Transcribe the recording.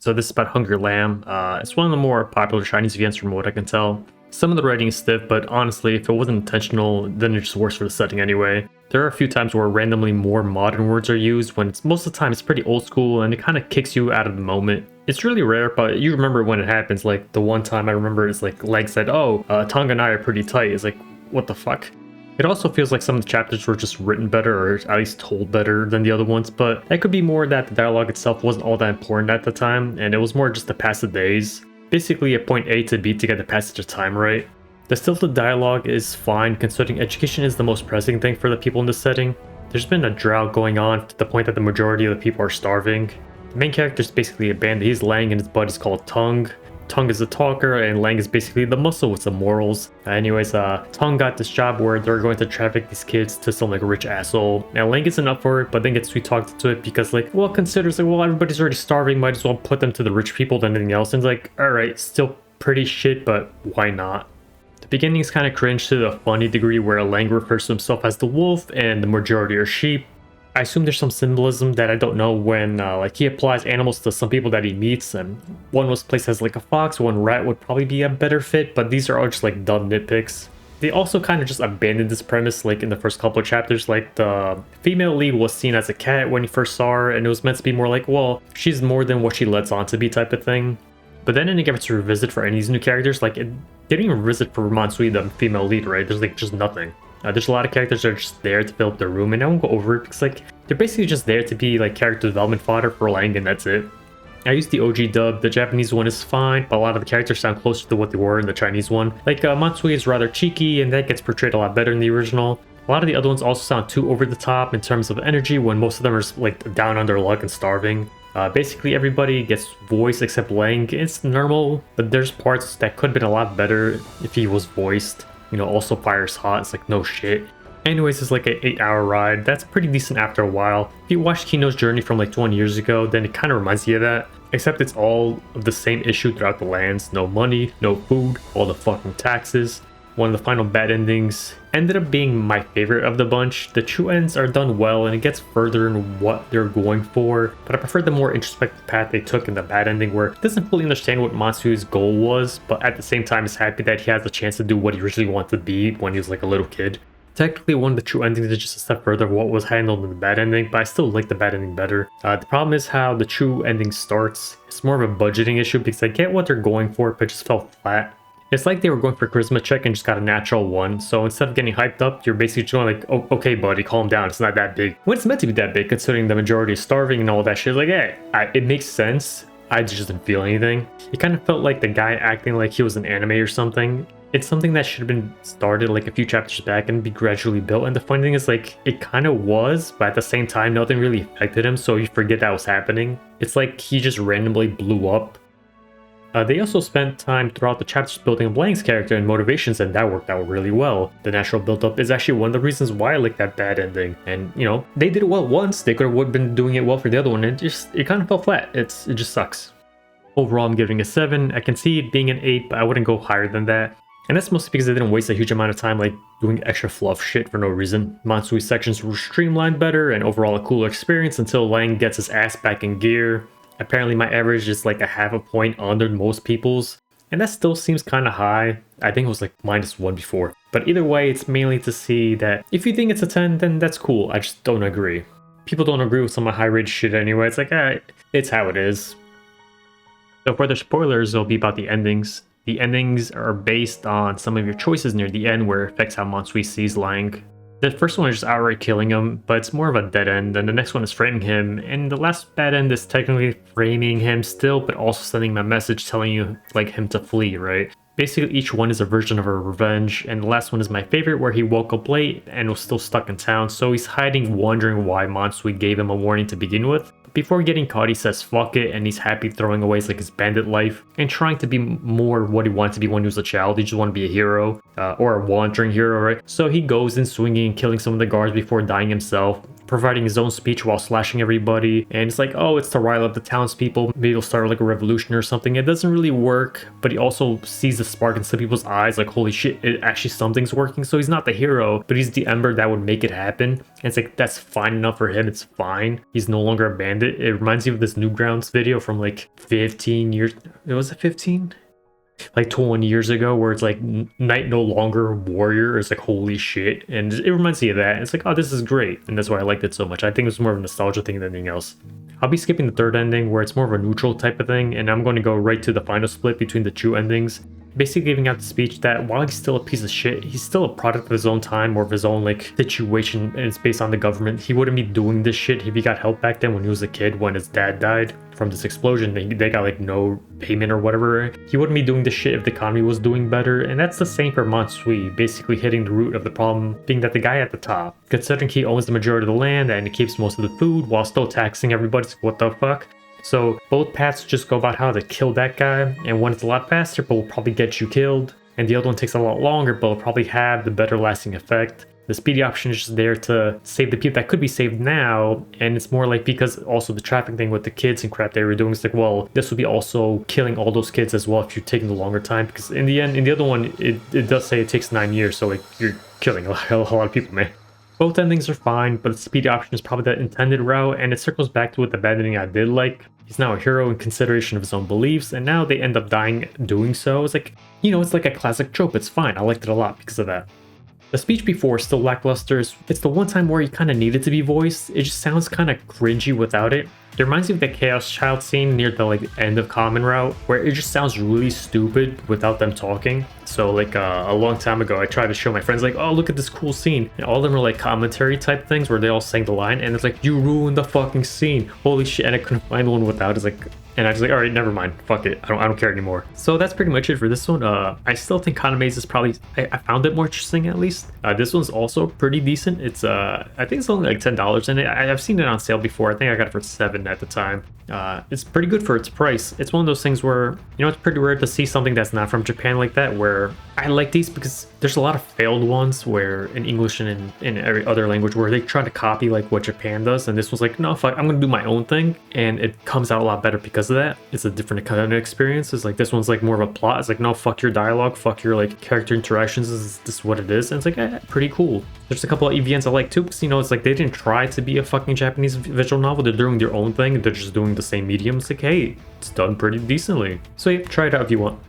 So this is about Hungry Lamb. It's one of the more popular Chinese events from what I can tell. Some of the writing is stiff, but honestly, if it wasn't intentional, then it just works for the setting anyway. There are a few times where randomly more modern words are used, when most of the time it's pretty old school and it kind of kicks you out of the moment. It's really rare, but you remember when it happens. Like the one time I remember is like Leg said, "Oh, Tonga and I are pretty tight." It's like, what the fuck? It also feels like some of the chapters were just written better, or at least told better than the other ones, but it could be more that the dialogue itself wasn't all that important at the time, and it was more just to pass the days. Basically a point A to B to get the passage of time right. The stilted dialogue is fine, considering education is the most pressing thing for the people in this setting. There's been a drought going on to the point that the majority of the people are starving. The main character is basically a bandit. He's Lang and his buddy's called Tung. Tung is the talker and Lang is basically the muscle with some morals. Anyways, Tung got this job where they're going to traffic these kids to some like rich asshole. Now Lang isn't up for it, but then gets sweet talked into it because like, well, considers like, well, everybody's already starving, might as well put them to the rich people than anything else. And it's like, alright, still pretty shit, but why not? The beginning is kind of cringe to the funny degree where Lang refers to himself as the wolf and the majority are sheep. I assume there's some symbolism that I don't know when like he applies animals to some people that he meets, and one was placed as like a fox, one rat would probably be a better fit, but these are all just like dumb nitpicks. They also kind of just abandoned this premise like in the first couple of chapters. Like the female lead was seen as a cat when you first saw her, and it was meant to be more like, well, she's more than what she lets on to be type of thing. But then it didn't get to revisit for any of these new characters. Like it didn't even revisit for Mansui, the female lead, right? There's like just nothing. There's a lot of characters that are just there to fill up their room, and I won't go over it because like they're basically just there to be like character development fodder for Lang, and that's it. I used the OG dub. The Japanese one is fine, but a lot of the characters sound closer to what they were in the Chinese one. Like Matsui is rather cheeky, and that gets portrayed a lot better in the original. A lot of the other ones also sound too over the top in terms of energy, when most of them are like down on their luck and starving. Basically everybody gets voiced except Lang. It's normal, but there's parts that could have been a lot better if he was voiced. You know, also fire's hot, it's like no shit. Anyways, it's like an 8-hour ride. That's pretty decent after a while. If you watch Kino's journey from like 20 years ago, then it kind of reminds you of that. Except it's all of the same issue throughout the lands. No money, no food, all the fucking taxes. One of the final bad endings ended up being my favorite of the bunch. The true ends are done well and it gets further in what they're going for, but I prefer the more introspective path they took in the bad ending, where it doesn't fully understand what Matsu's goal was, but at the same time is happy that he has the chance to do what he originally wanted to be when he was like a little kid. Technically, one of the true endings is just a step further of what was handled in the bad ending, but I still like the bad ending better. The problem is how the true ending starts. It's more of a budgeting issue because I get what they're going for, but it just fell flat. It's like they were going for a charisma check and just got a natural one, so instead of getting hyped up, you're basically just going like, oh, okay buddy, calm down, it's not that big. When it's meant to be that big, considering the majority is starving and all that shit, like, hey, it makes sense. I just didn't feel anything. It kind of felt like the guy acting like he was an anime or something. It's something that should have been started like a few chapters back and be gradually built, and the funny thing is like, it kind of was, but at the same time, nothing really affected him, so you forget that was happening. It's like he just randomly blew up. They also spent time throughout the chapters building up Lang's character and motivations, and that worked out really well. The natural build-up is actually one of the reasons why I like that bad ending. And, you know, they did it well once, they could have been doing it well for the other one, and it kind of fell flat. It just sucks. Overall, I'm giving it a 7. I can see it being an 8, but I wouldn't go higher than that. And that's mostly because they didn't waste a huge amount of time like doing extra fluff shit for no reason. Mansui's sections were streamlined better and overall a cooler experience until Lang gets his ass back in gear. Apparently my average is like a half a point under most people's, and that still seems kind of high. I think it was like -1 before. But either way, it's mainly to see that if you think it's a 10, then that's cool. I just don't agree. People don't agree with some of my high-rated shit anyway. It's like, it's how it is. So for the spoilers, it'll be about the endings. The endings are based on some of your choices near the end, where it affects how Mansui sees Lang. The first one is just outright killing him, but it's more of a dead end, and the next one is framing him, and the last bad end is technically framing him still, but also sending him a message telling you, like, him to flee, right? Basically, each one is a version of a revenge, and the last one is my favorite, where he woke up late and was still stuck in town, so he's hiding, wondering why Mansui gave him a warning to begin with. Before getting caught, he says fuck it, and he's happy throwing away like his bandit life and trying to be more what he wanted to be when he was a child. He just wanted to be a hero, or a wandering hero, right? So he goes in swinging and killing some of the guards before dying himself. providing his own speech while slashing everybody. And it's like, oh, it's to rile up the townspeople. Maybe he'll start like a revolution or something. It doesn't really work, but he also sees the spark in some people's eyes, like, holy shit, it actually something's working. So he's not the hero, but he's the ember that would make it happen. And it's like, that's fine enough for him. It's fine. He's no longer a bandit. It reminds me of this Newgrounds video from like 15 years. Was it 15? Like 20 years ago, where it's like knight no longer warrior. It's like, holy shit. And it reminds me of that. It's like, oh, this is great. And that's why I liked it so much. I think it was more of a nostalgia thing than anything else. I'll be skipping the third ending, where it's more of a neutral type of thing, and I'm going to go right to the final split between the two endings. Basically giving out the speech that while he's still a piece of shit, he's still a product of his own time or of his own like situation, and it's based on the government. He wouldn't be doing this shit if he got help back then when he was a kid, when his dad died from this explosion. They got like no payment or whatever. He wouldn't be doing this shit if the economy was doing better, and that's the same for Mansui, basically hitting the root of the problem being that the guy at the top, considering he owns the majority of the land and he keeps most of the food while still taxing everybody. What the fuck? So both paths just go about how to kill that guy, and one is a lot faster but will probably get you killed, and the other one takes a lot longer but will probably have the better lasting effect. The speedy option is just there to save the people that could be saved now, and it's more like, because also the traffic thing with the kids and crap they were doing, it's like, well, this would be also killing all those kids as well if you're taking the longer time, because in the end, in the other one, it does say it takes 9 years, so like, you're killing a lot of people, man. Both endings are fine, but the speedy option is probably the intended route, and it circles back to what the bad ending I did like. He's now a hero in consideration of his own beliefs, and now they end up dying doing so. It's like, you know, it's like a classic trope. It's fine. I liked it a lot because of that. The speech before is still lackluster. It's the one time where he kind of needed to be voiced. It just sounds kind of cringy without it. It reminds me of the Chaos Child scene near the like end of Common Route, where it just sounds really stupid without them talking. So like a long time ago, I tried to show my friends like, oh, look at this cool scene. And all of them were like commentary type things where they all sang the line, and it's like, you ruined the fucking scene. Holy shit. And I couldn't find one without. It's like, and I was like, all right, never mind. Fuck it. I don't care anymore. So that's pretty much it for this one. I still think Kanama's is probably, I found it more interesting at least. This one's also pretty decent. It's I think it's only like $10, and I've seen it on sale before. I think I got it for $7 at the time. It's pretty good for its price. It's one of those things where, you know, it's pretty rare to see something that's not from Japan like that, where I like these because there's a lot of failed ones where in English and in every other language where they try to copy like what Japan does, and this was like, no, fuck, I'm gonna do my own thing, and it comes out a lot better because of that. It's a different kind of experience. It's like, this one's like more of a plot. It's like, no, fuck your dialogue, fuck your like character interactions. This is what it is, and it's like, pretty cool. There's a couple of EVNs I like too, because, you know, it's like they didn't try to be a fucking Japanese visual novel. They're doing their own thing. They're just doing the same medium. It's like, hey, it's done pretty decently. So yeah, try it out if you want.